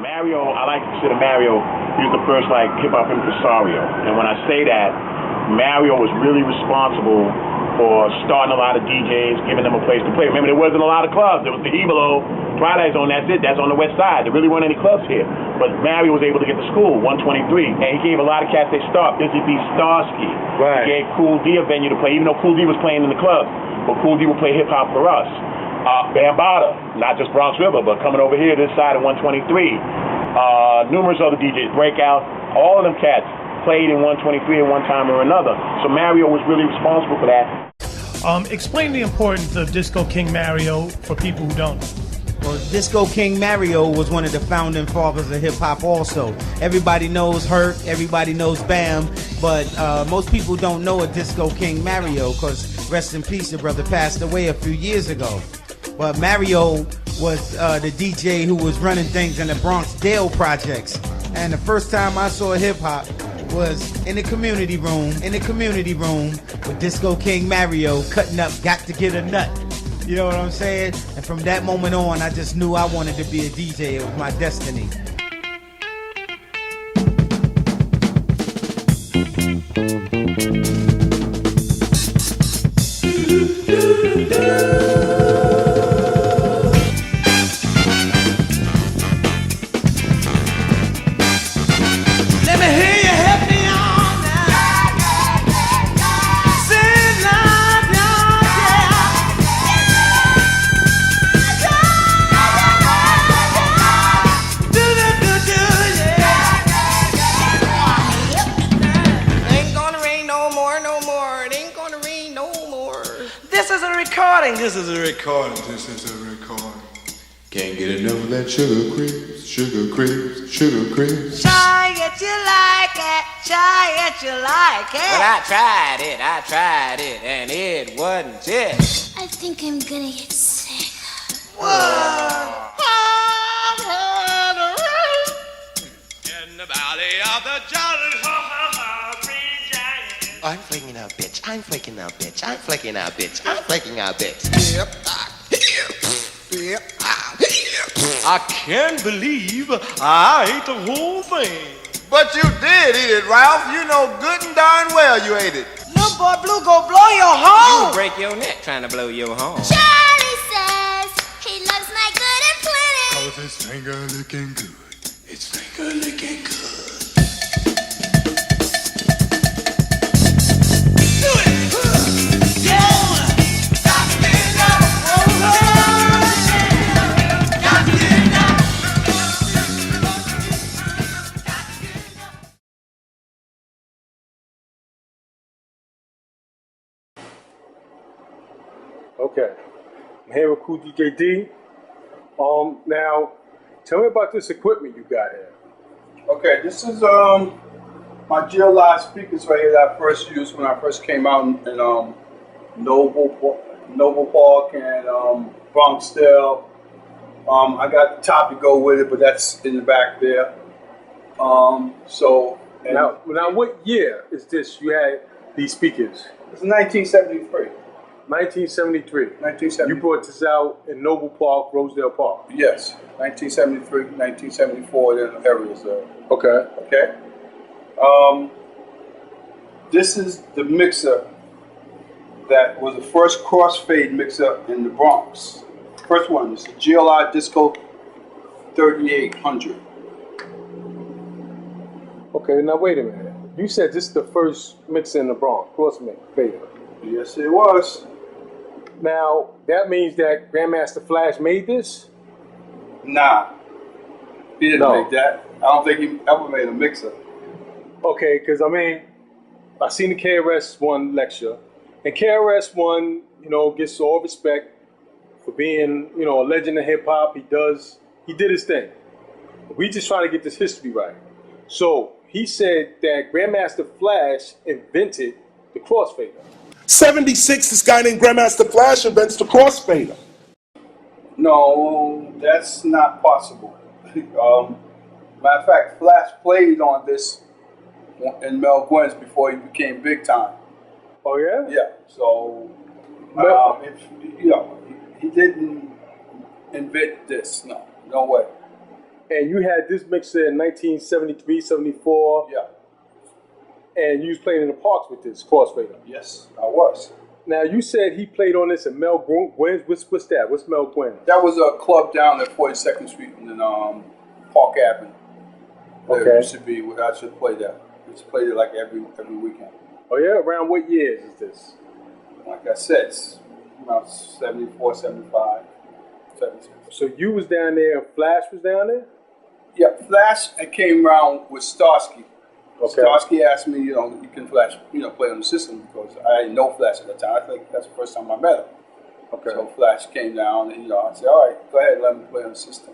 Mario, I like to consider Mario, he was the first like hip-hop impresario. And when I say that, Mario was really responsible for starting a lot of DJs, giving them a place to play. Remember, there wasn't a lot of clubs. There was the Hebelo, Twilight Zone, that's it. That's on the west side. There really weren't any clubs here. But Mario was able to get to school, 123. And he gave a lot of cats their start. Busy B. Starsky. Right. He gave Cool D a venue to play, even though Cool D was playing in the club. But Cool D would play hip-hop for us. Bambaataa, not just Bronx River, but coming over here this side of 123. Numerous other DJs, Breakout, all of them cats played in 123 at one time or another. So Mario was really responsible for that. Explain the importance of Disco King Mario for people who don't. Well, Disco King Mario was one of the founding fathers of hip-hop also. Everybody knows Hurt, everybody knows Bam, but most people don't know a Disco King Mario because, rest in peace, the brother passed away a few years ago. But Mario was the DJ who was running things in the Bronx Dale projects. And the first time I saw hip-hop was in the community room with Disco King Mario cutting up Got to Get a Nut. You know what I'm saying? And from that moment on, I just knew I wanted to be a DJ. It was my destiny. This is a recording. Can't get enough of that sugar creeps. Try it, you like it. Try it, you like it. But I tried it, and it wasn't it. I think I'm gonna get sick. Whoa! In the valley of the Jordan. I'm flaking out, bitch. I'm flaking out, bitch. I'm flaking out, bitch. I'm flaking out, bitch. I can't believe I ate the whole thing. But you did eat it, Ralph. You know good and darn well you ate it. Little boy Blue go blow your home. You break your neck trying to blow your home. Charlie says he loves my good and plenty. Cause it's finger licking good. It's finger licking good. Okay, I'm here with Cool DJ D. Now, tell me about this equipment you got here. Okay, this is my GLI speakers right here that I first used when I first came out in Noble Park and Bronxdale. I got the top to go with it, but that's in the back there. Now, what year is this you had these speakers? It's 1973. 1973. 1973. You brought this out in Noble Park, Rosedale Park. Yes, 1973, 1974, then areas there. Okay. Okay. This is the mixer that was the first CROSSFADE mixer in the Bronx. First one is the GLI Disco 3800. Okay, now wait a minute. You said this is the first mixer in the Bronx, CROSSFADE. Yes, it was. Now, that means that Grandmaster Flash made this? Nah, he didn't make that. I don't think he ever made a mixer. Okay, because I mean, I seen the KRS-One lecture, and KRS-One, gets all respect for being, a legend of hip hop. He did his thing. We just trying to get this history right. So he said that Grandmaster Flash invented the CROSSFADE. 76, this guy named Grandmaster Flash invents the CROSSFADE. No, that's not possible. Matter of fact, Flash played on this in Mel Gwen's before he became big time. Oh yeah? Yeah. So, he didn't invent this. No way. And you had this mixer in 1973, 74. Yeah. And you was playing in the parks with this CROSSFADE. Yes, I was. Now, you said he played on this at Mel Gwynn's. What's that? What's Mel Gwynn? That was a club down at 42nd Street in Park Avenue. Okay. There used to be where I should play there. I used to play there like every weekend. Oh, yeah? Around what years is this? Like I said, it's around 74, 75, 76. So you was down there and Flash was down there? Yeah, Flash, I came around with Starsky. Okay. Starsky asked me, you can Flash, play on the system because I didn't know Flash at the time. I think that's the first time I met him. Okay. So Flash came down and, I said, all right, go ahead, let me play on the system.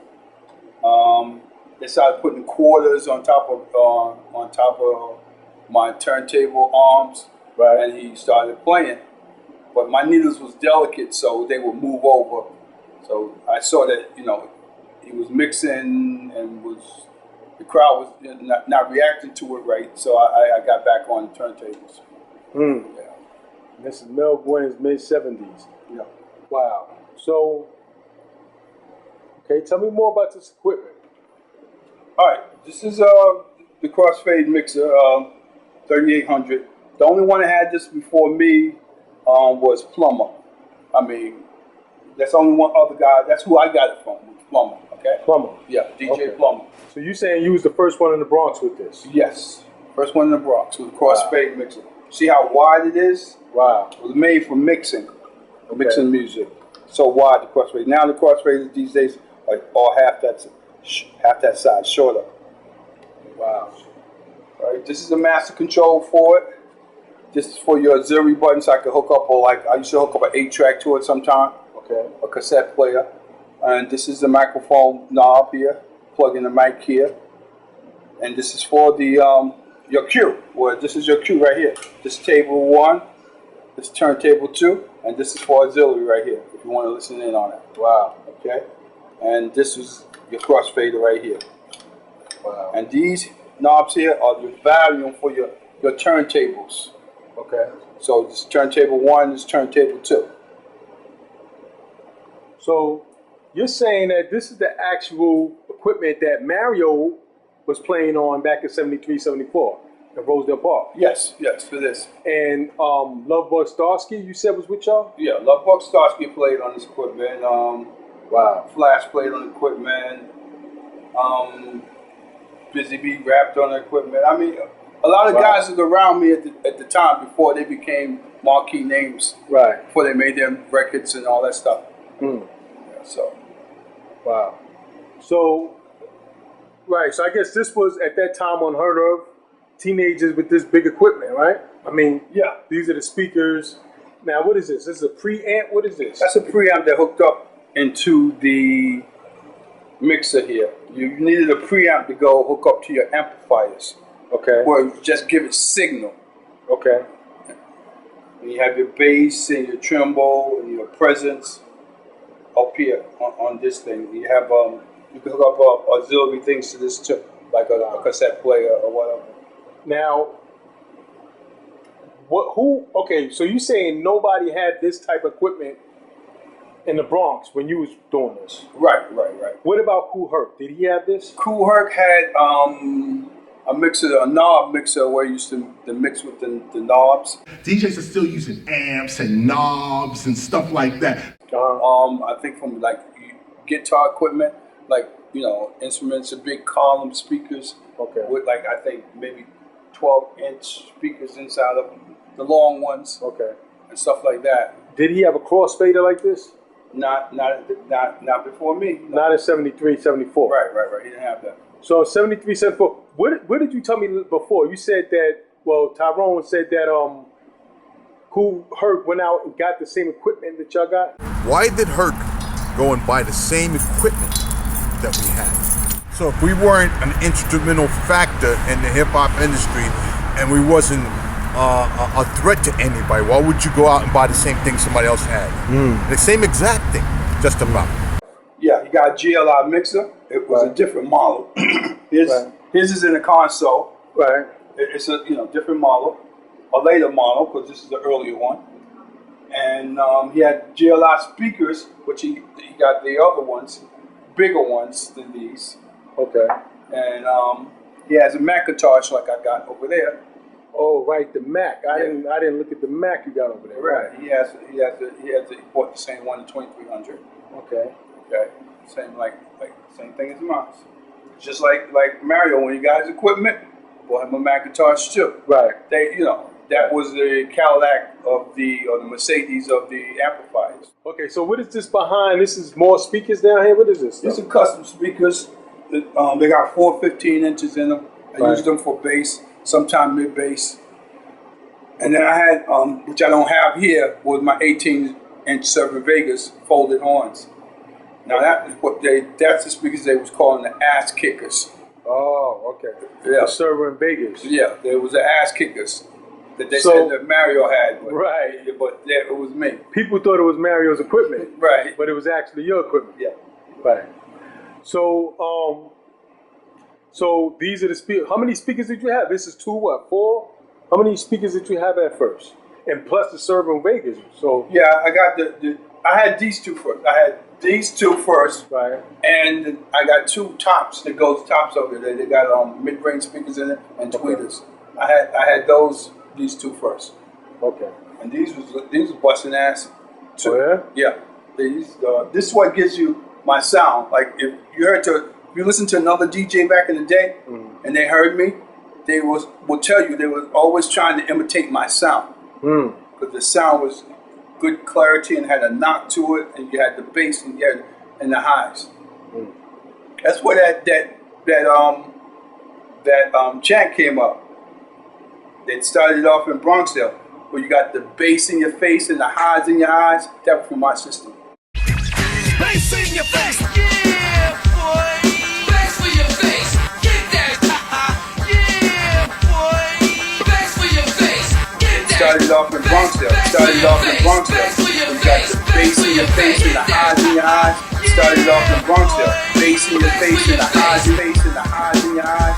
They started putting quarters on top of my turntable arms, right? And he started playing. But my needles was delicate, so they would move over. So I saw that, he was mixing and the crowd was not reacting to it right. So I got back on turntables. Yeah. This is Mel Gwynn's mid-70s. Yeah. Wow. So, okay, tell me more about this equipment. All right, this is the CROSSFADE mixer, 3800. The only one that had this before me was Plummer. I mean, that's only one other guy. That's who I got it from, Plummer. Okay. Plummer. Yeah, DJ Okay. Plummer. So you saying you was the first one in the Bronx with this? Yes, first one in the Bronx with CROSSFADE mixer. See how wide it is? Wow. It was made for mixing, mixing music. So wide the CROSSFADE. Now the CROSSFADE these days are all half that size, shorter. Wow. All right, this is the master control for it. This is for your auxiliary buttons. I could hook up, I used to hook up an 8-track to it sometime. Okay. A cassette player. And this is the microphone knob here. Plug in the mic here. And this is for the your cue. Well, this is your cue right here. This is table 1. This is turntable 2. And this is for auxiliary right here, if you want to listen in on it. Wow. Okay. And this is your CROSSFADE right here. Wow. And these knobs here are the volume for your turntables. Okay. So this is turntable 1, this is turntable 2. So you're saying that this is the actual equipment that Mario was playing on back in 73, 74 at Rosedale Park? Yes, for this. And Lovebug Starsky, you said was with y'all? Yeah, Lovebug Starsky played on this equipment. Wow. Flash played on the equipment. Busy Bee rapped on the equipment. I mean, a lot of guys that were around me at the time before they became marquee names. Right. Before they made their records and all that stuff. Mm. Yeah, so. Wow. So, right. So I guess this was at that time unheard of. Teenagers with this big equipment, right? I mean, yeah. These are the speakers. Now, what is this? This is a preamp. What is this? That's a preamp that hooked up into the mixer here. You needed a preamp to go hook up to your amplifiers. Okay. Or just give it signal. Okay. And you have your bass and your tremble and your presence up here on this thing. You have you can hook up auxiliary things to this too, like a cassette player or whatever. Now, okay, so you saying nobody had this type of equipment in the Bronx when you was doing this? Right. What about Kool Herc? Did he have this? Kool Herc had a mixer, a knob mixer where you used to mix with the knobs. DJs are still using amps and knobs and stuff like that. I think from like guitar equipment, like, instruments, big column speakers. Okay. With like, I think maybe 12-inch speakers inside of them, the long ones. Okay. And stuff like that. Did he have a CROSSFADE like this? Not before me. No. Not in 73, 74. Right. He didn't have that. So 73, 74. What did you tell me before? You said that, Tyrone said that Kool Herc went out and got the same equipment that y'all got? Why did Herc go and buy the same equipment that we had? So if we weren't an instrumental factor in the hip-hop industry and we wasn't a threat to anybody, why would you go out and buy the same thing somebody else had? The same exact thing, just about. Yeah, he got a GLI mixer. It was a different model. His is in the console. Right. It's a different model, a later model because this is the earlier one. And he had GLI speakers, which he got the other ones, bigger ones than these. Okay. And he has a Macintosh like I got over there. Oh, right, the Mac. I didn't look at the Mac you got over there. Right. He bought the same one, the 2300. Okay. Okay. Same thing as mine. Just like Mario, when he got his equipment, bought him a Macintosh too. Right. That was the Cadillac or the Mercedes of the amplifiers. Okay, so what is this behind? This is more speakers down here. What is this? These are custom speakers. They got 4 15 inches in them. I use them for bass, sometimes mid bass. And then I had, which I don't have here, was my 18-inch Cervin Vegas folded horns. Now that's the speakers they was calling the ass kickers. Oh, okay. Yeah. The Cervin Vegas. Yeah, there was the ass kickers that they said that Mario had. But, right. But it was me. People thought it was Mario's equipment. Right. But it was actually your equipment. Yeah. Right. So, so these are the speakers. How many speakers did you have? This is 4? How many speakers did you have at first? And plus the Cervin Vegas. So yeah, I got I had these two first. I had these two first. Right. And I got 2 tops that goes tops over there. They got mid-range speakers in it and tweeters. I had these 2 first. Okay. And these was busting ass too. Oh, yeah? Yeah. This is what gives you my sound. Like if you listen to another DJ back in the day and they heard me, they will tell you they were always trying to imitate my sound. Because the sound was good clarity and had a knock to it, and you had the bass and the highs. That's where that chant came up. They started off in Bronxdale, where you got the bass in your face and the highs in your eyes. That was from my system. Bass in your face, yeah, boy. Bass for your face, get that. Yeah, boy. Bass for your face, get that. Started off in Bronxdale. You got the bass in your face and the highs in your eyes. Started off in Bronxdale. Bass in your face and the highs in your eyes.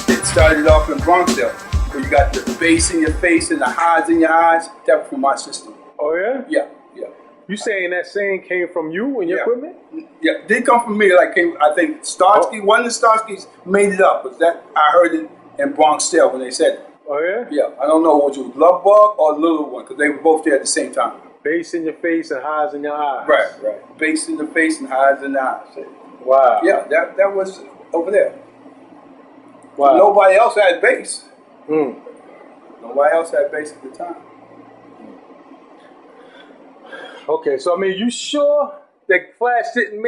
It started off in Bronxdale, where you got the bass in your face and the highs in your eyes. That was from my system. Oh yeah? Yeah. You saying that saying came from you and your equipment? Yeah, it did come from me. I think Starsky, one of the Starskys made it up. But I heard it in Bronxdale when they said it. Oh yeah? Yeah, I don't know which was Love Bug or Little One, because they were both there at the same time. Bass in your face and highs in your eyes. Right. Bass in the face and highs in the eyes. Wow. Yeah, that was over there. Wow. Nobody else had bass. Nobody else had bass at the time. Okay, so I mean, you sure that Flash didn't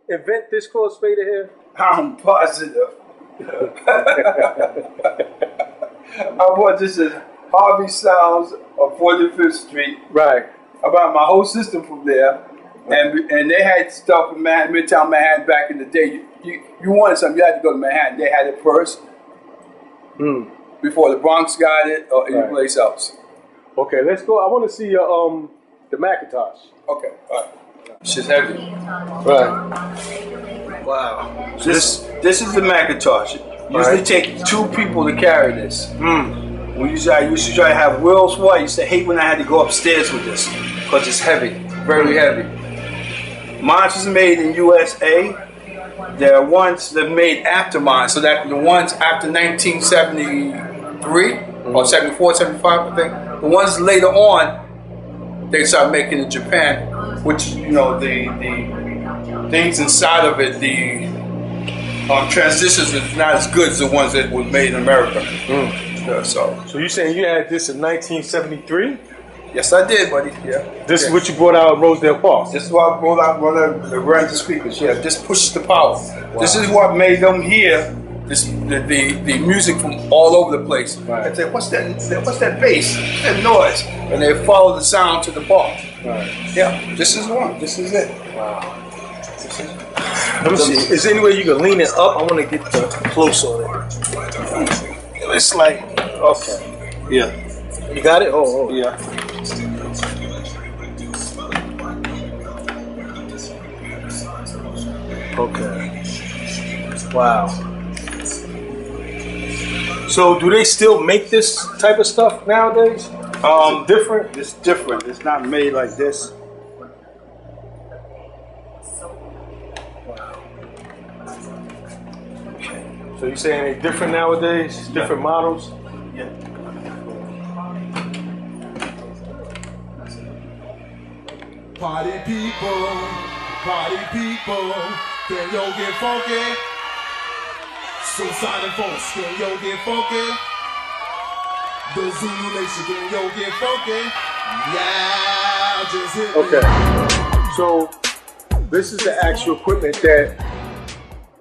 invent this CROSSFADE here? I'm positive. I bought this at Harvey Sounds of 45th Street. Right. I bought my whole system from there, and they had stuff in Midtown Manhattan back in the day. You wanted something, you had to go to Manhattan. They had it first before the Bronx got it or any place else. Okay, let's go. I want to see your the Macintosh. Okay, all right. It's just heavy. Right. Wow. This is the Macintosh. Usually take 2 people to carry this. I used to try to have Will's White. I used to hate when I had to go upstairs with this because it's heavy, very heavy. Mine was made in USA. There are ones that made after mine, so that the ones after 1973 or 74, 75, I think. The ones later on, they started making in Japan, which the things inside of it, the transistors is not as good as the ones that were made in America. So you saying you had this in 1973? Yes, I did, buddy. Yeah. This is what you brought out of Rosedale Park. This is what I brought out the rental speakers. Yeah, this pushes the power. Wow. This is what made them hear the music from all over the place. Right. I said, what's that bass? What's that noise? And they follow the sound to the park. Right. Yeah, this is one. This is it. Wow. Let me see. Is there any way you can lean it up? I want to get close on it. It's like, okay. Yeah. You got it? Oh, yeah. Okay. Wow. So do they still make this type of stuff nowadays? Different? It's different. It's not made like this. So you saying they different nowadays? Different models? Yeah. Party people, can yo get funky? Suicide and folks, can yo get funky? The Zulu Nation, can yo get funky? Yeah, just hit me. Okay. So this is the actual equipment that,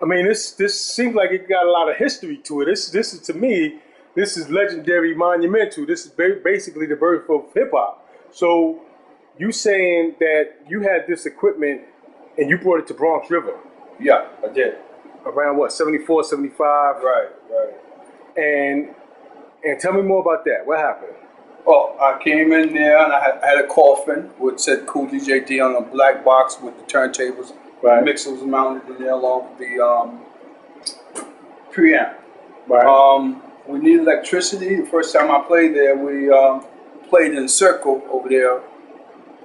I mean, this seems like it got a lot of history to it. This is, to me, this is legendary, monumental. This is basically the birth of hip hop. So you saying that you had this equipment and you brought it to Bronx River? Yeah, I did. Around what, 74, 75? Right. And tell me more about that. What happened? Well, I came in there and I had a coffin which said Cool DJ D on a black box with the turntables. Right. The mixer was mounted in there along with the preamp. Right. We needed electricity. The first time I played there, we played in a circle over there,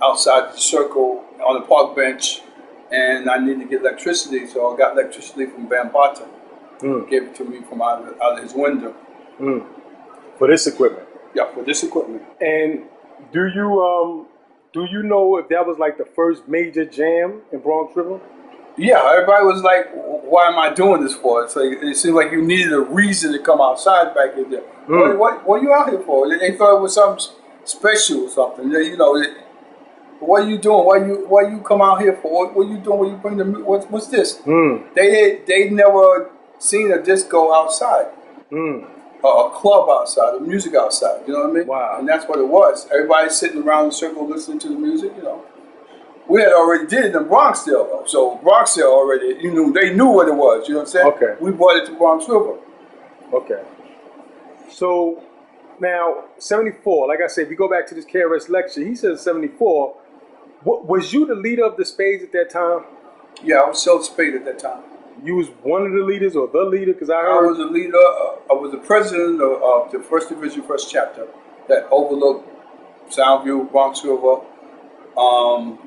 outside the circle on the park bench, and I needed to get electricity, so I got electricity from Bambata. Gave it to me from out of his window. For this equipment? Yeah, for this equipment. And do you know if that was like the first major jam in Bronx River? Yeah, everybody was like, why am I doing this for? It's like, it seemed like you needed a reason to come outside back in there. What are you out here for? They thought it was something special or something. You know, what are you doing? Why you come out here for? What are you doing? What you bring the what's this? They never seen a disco outside. A club outside, a music outside, you know what I mean? Wow. And that's what it was. Everybody sitting around in a circle listening to the music, you know. We had already did it in Bronxdale, though. So Bronxdale already, they knew what it was, you know what I'm saying? Okay. We brought it to Bronx River. Okay. So now, 74, like I said, we go back to this KRS lecture. He says 74. Was you the leader of the Spades at that time? Yeah, I was Silk Spade at that time. You was one of the leaders or the leader? Because I was the leader. I was the president of the First Division, First Chapter that overlooked Soundview, Bronx River, around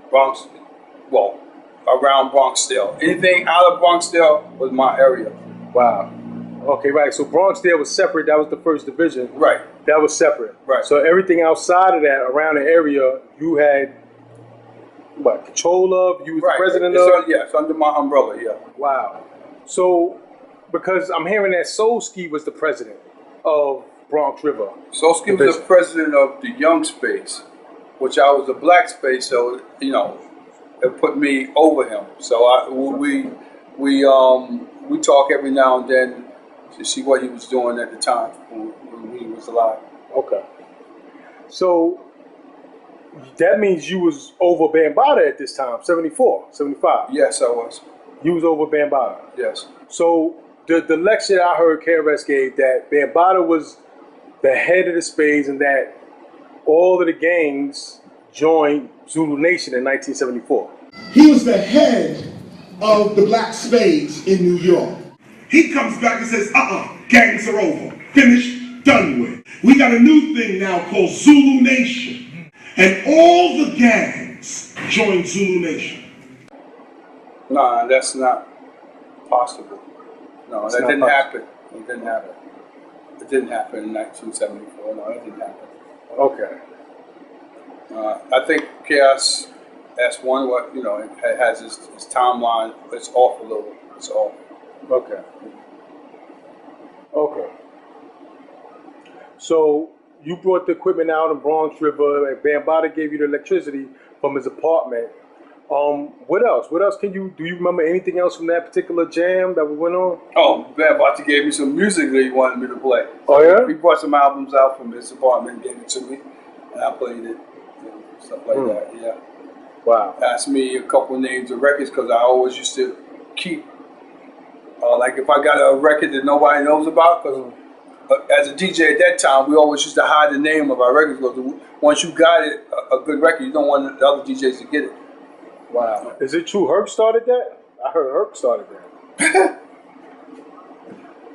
Bronxdale. Anything out of Bronxdale was my area. Wow. Okay, right. So Bronxdale was separate. That was the First Division. Right. That was separate. Right. So everything outside of that, around the area, you had control of? You was the president of? It's under my umbrella, yeah. Wow. So, because I'm hearing that Solski was the president of Bronx River. Solski was the president of the Young Space, which I was a black space, so, it put me over him. So we talk every now and then to see what he was doing at the time when he was alive. Okay. So, that means you was over Bambata at this time, 74, 75. Yes, I was. You was over Bambata. Yes. So the lecture I heard KRS gave that Bambata was the head of the Spades and that all of the gangs joined Zulu Nation in 1974. He was the head of the Black Spades in New York. He comes back and says, gangs are over. Finished, done with. We got a new thing now called Zulu Nation. And all the gangs joined Zulu Nation. No, that's not possible. No, that didn't happen. It didn't happen. It didn't happen in 1974. No, it didn't happen. Okay. I think Chaos S1, it has his timeline. It's off a little. It's off. Okay. Okay. So you brought the equipment out in Bronx River, and Bambata gave you the electricity from his apartment. What else? Do you remember anything else from that particular jam that we went on? Oh, Bambata gave me some music that he wanted me to play. Oh, yeah? He brought some albums out from his apartment and gave it to me, and I played it, stuff like that, yeah. Wow. Asked me a couple names of records because I always used to keep, like if I got a record that nobody knows about, because as a DJ at that time, we always used to hide the name of our records because once you got it, a good record, you don't want the other DJs to get it. Wow. Is it true Herc started that? I heard Herc started that.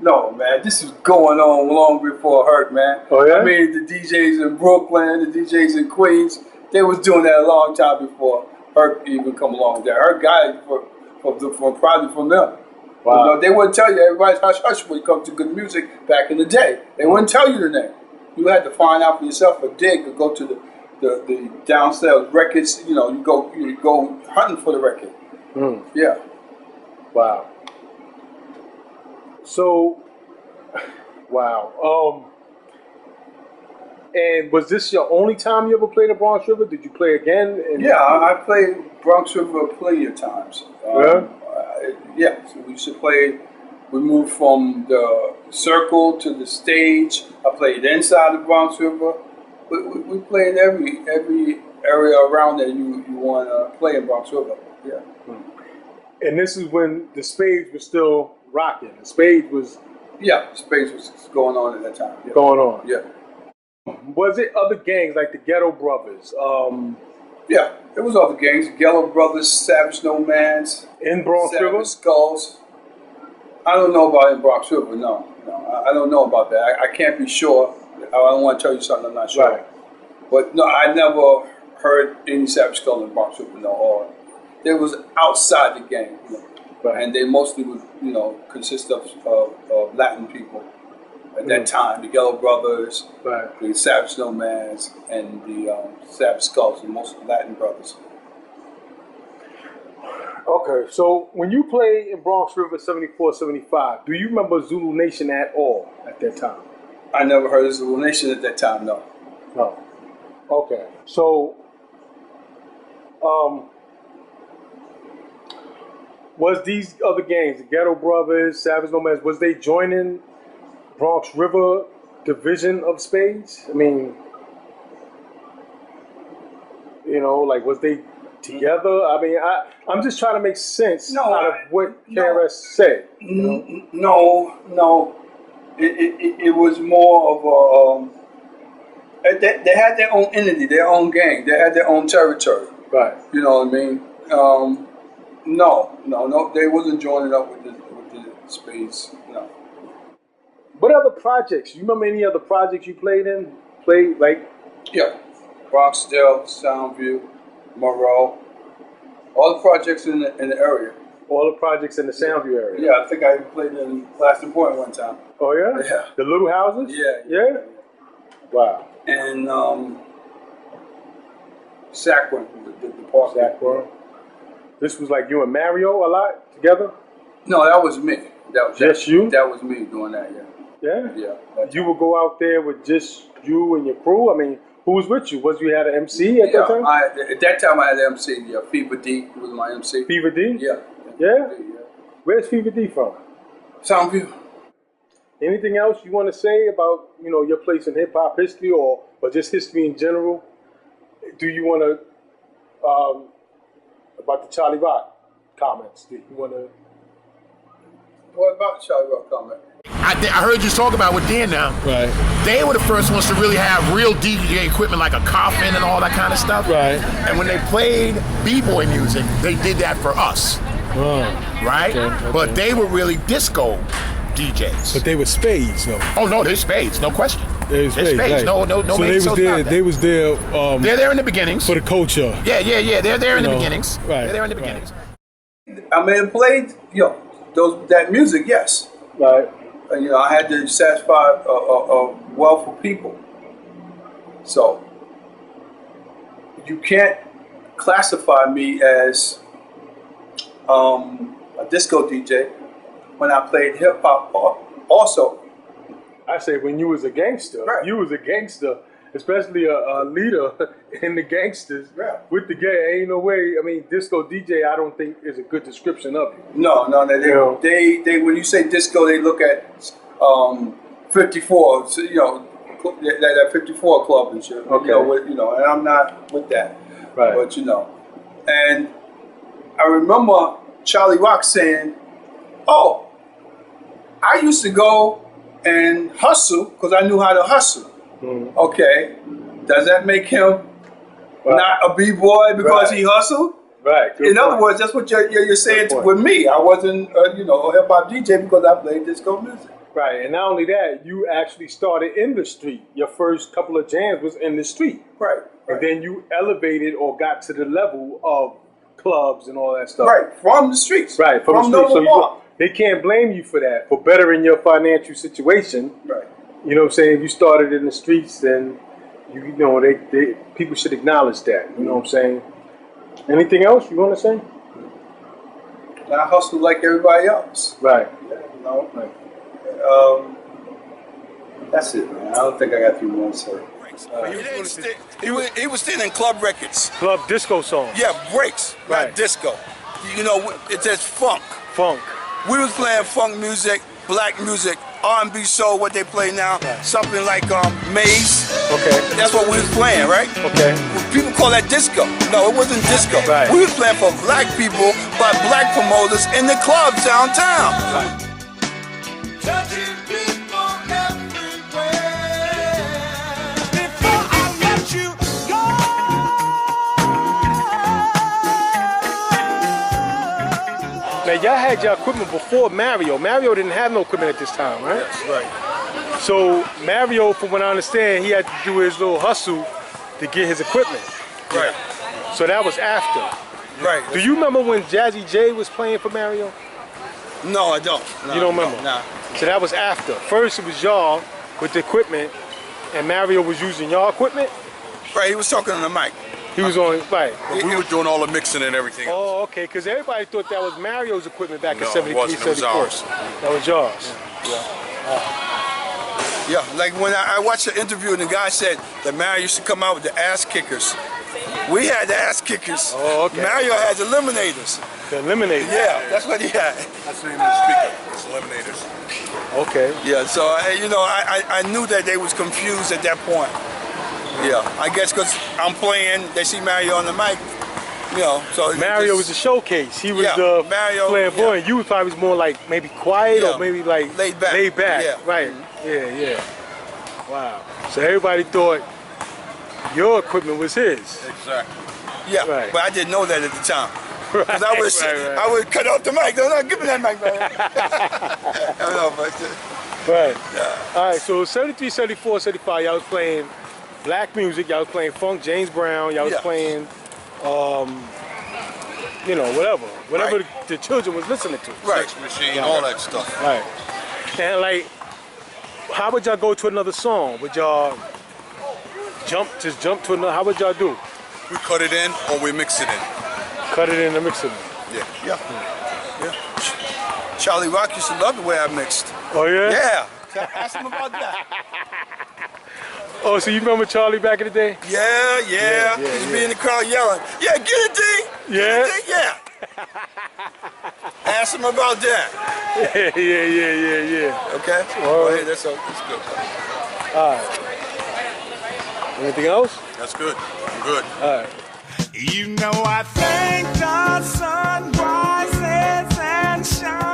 No, man. This is going on long before Herc, man. Oh, yeah? I mean, the DJs in Brooklyn, the DJs in Queens, they was doing that a long time before Herc even come along there. Herc got it probably from them. Wow. You know, they wouldn't tell you. Everybody's hush hush when it comes to good music back in the day. They wouldn't tell you the name. You had to find out for yourself or dig or go to the downstairs records. You know, you go hunting for the record. Yeah. Wow. So, wow. And was this your only time you ever played at Bronx River? Did you play again? Yeah, I played Bronx River plenty of times. Yeah, so we used to play. We moved from the circle to the stage. I played inside the Bronx River. We played every area around there you want to play in Bronx River. Yeah. And this is when the Spades was still rocking. The Spades was... Yeah, Spades was going on at that time. Yeah. Going on. Yeah. Was it other gangs like the Ghetto Brothers? Yeah, it was other gangs. Ghetto Brothers, Savage No Mans. In Bronx River? Savage Skulls. I don't know about in Bronx River, no. I don't know about that. I can't be sure. I don't want to tell you something I'm not sure. Right. But no, I never heard any Savage Skull in Bronx River, no. Or they was outside the gang, you know. Right. And they mostly would, you know, consist of Latin people at that time. The Ghetto Brothers, right. The Savage No Mans, and the Savage Skulls, and most Latin brothers. Okay, so when you played in Bronx River 74, 75, do you remember Zulu Nation at all at that time? I never heard of Zulu Nation at that time, no. No. Okay, so was these other gangs, the Ghetto Brothers, Savage No Mans, was they joining Bronx River division of Spades? I mean, you know, like, was they together? I mean, I'm just trying to make sense out of what KRS said. You know? No. It was more of a. They had their own entity, their own gang. They had their own territory. Right. You know what I mean? No. They wasn't joining up with the Spades. No. What other projects? You remember any other projects you played in? Yeah. Bronxdale, Soundview, Monroe. All the projects in the area. All the projects in the Soundview area? Yeah, I think I even played in Blasting Point one time. Oh, yeah? Yeah. The little houses? Yeah. Wow. And Saquon, the park. Saquon. This was like you and Mario a lot together? No, that was me. Just you? That was me doing that, yeah. Yeah? Yeah. You would go out there with just you and your crew? I mean, who was with you? Was you had an MC at that time? At that time I had an MC, yeah. Fever D was my MC. Fever D? Yeah. Yeah? Where's Fever D from? Soundview. Anything else you want to say about, you know, your place in hip hop history or just history in general? Do you want to about the Charlie Rock comments? Do you want to? What about the Charlie Rock comment? I heard you talk about with Dan now. Right. They were the first ones to really have real DJ equipment like a coffin and all that kind of stuff. Right. And when they played B-boy music, they did that for us. Oh. Right? Okay. But they were really disco DJs. But they were Spades, though. Oh no, they're Spades, no question. They're Spades. Right. No. So they was there. They're there in the beginnings for the culture. Yeah. They're there in the beginnings. Right. They're there in the beginnings. I mean, it played, that music, yes. Right. You know, I had to satisfy a wealth of people. So you can't classify me as a disco DJ when I played hip hop also. I say when you was a gangster, right. You was a gangster, especially a leader in the gangsters. Yeah. With the gang, ain't no way. I mean, disco DJ, I don't think is a good description of you. No. They when you say disco, they look at 54. So, that 54 club and shit. Okay. And I'm not with that. Right. But and I remember Charlie Rock saying, "Oh, I used to go and hustle because I knew how to hustle." Mm-hmm. Okay, does that make him not a b-boy because he hustled? Right. In other words, that's what you're saying with me. I wasn't, a hip hop DJ because I played disco music. Right, and not only that, you actually started in the street. Your first couple of jams was in the street. Right. And then you elevated or got to the level of clubs and all that stuff. Right, from the streets. Right, from the streets. they can't blame you for that, for bettering your financial situation. Right. You know what I'm saying? If you started in the streets, then you know they people should acknowledge that. You know what I'm saying? Anything else you want to say? I hustle like everybody else. Right. You know. That's it, man. I don't think I got 3 more, sir. He was still in club records. Club disco song. Yeah, breaks, Right. not disco. You know, it says funk. Funk. We was playing funk music, black music, R&B soul, what they play now, something like Maze. Okay. That's what we was playing, right? Okay. People call that disco. No, it wasn't disco. Right. We was playing for black people by black promoters in the clubs downtown. Right. Now y'all had your equipment before Mario. Mario didn't have no equipment at this time, right? Yes, right. So Mario, from what I understand, he had to do his little hustle to get his equipment. Right. So that was after. Right. Do you remember when Jazzy J was playing for Mario? No, I don't. No, You don't remember? Nah. So that was after. First it was y'all with the equipment, and Mario was using y'all equipment? Right, he was talking on the mic. He was on, right. But we were doing all the mixing and everything. Oh, okay, because everybody thought that was Mario's equipment back in No, it 73, wasn't. It was 74. ours. That was yours. Yeah, like when I watched the interview and the guy said that Mario used to come out with the ass kickers. We had the ass kickers. Oh, okay. Mario had the eliminators. The eliminator. Yeah, that's what he had. That's the name of the speaker. It's Eliminators. Okay. Yeah, so I knew that they was confused at that point. Yeah, I guess because I'm playing, they see Mario on the mic. You know, so Mario was the showcase. He was Yeah, the Mario, flamboyant. yeah. You was probably more like maybe quiet Yeah. or maybe like Laid back. Laid back. Yeah. Right. Yeah. Wow. So everybody thought your equipment was his. Exactly. Yeah, Right. but I didn't know that at the time. Because Right. I would cut off the mic. No, give me that mic, man. I know, but Right. yeah. All right. So 73, 74, 75, y'all was playing black music. Y'all was playing funk, James Brown. Y'all was Yeah. playing, whatever the children was listening to. Right. Sex Machine, all that stuff. Right. And like, how would y'all go to another song? Would y'all jump to another? How would y'all do? We cut it in or we mix it in. Cut it in and mix it in. Yeah. Yeah. Charlie Rock used to love the way I mixed. Oh yeah? Yeah. Ask him about that. Oh, so you remember Charlie back in the day? Yeah. He'd be in the crowd yelling, yeah, get it, D. Yeah? Get it, D. Yeah. Ask him about that. Yeah. Okay? Well, Hey, that's good. All right. Anything else? That's good. I'm good. All right. You know I thank the sun rises and shines.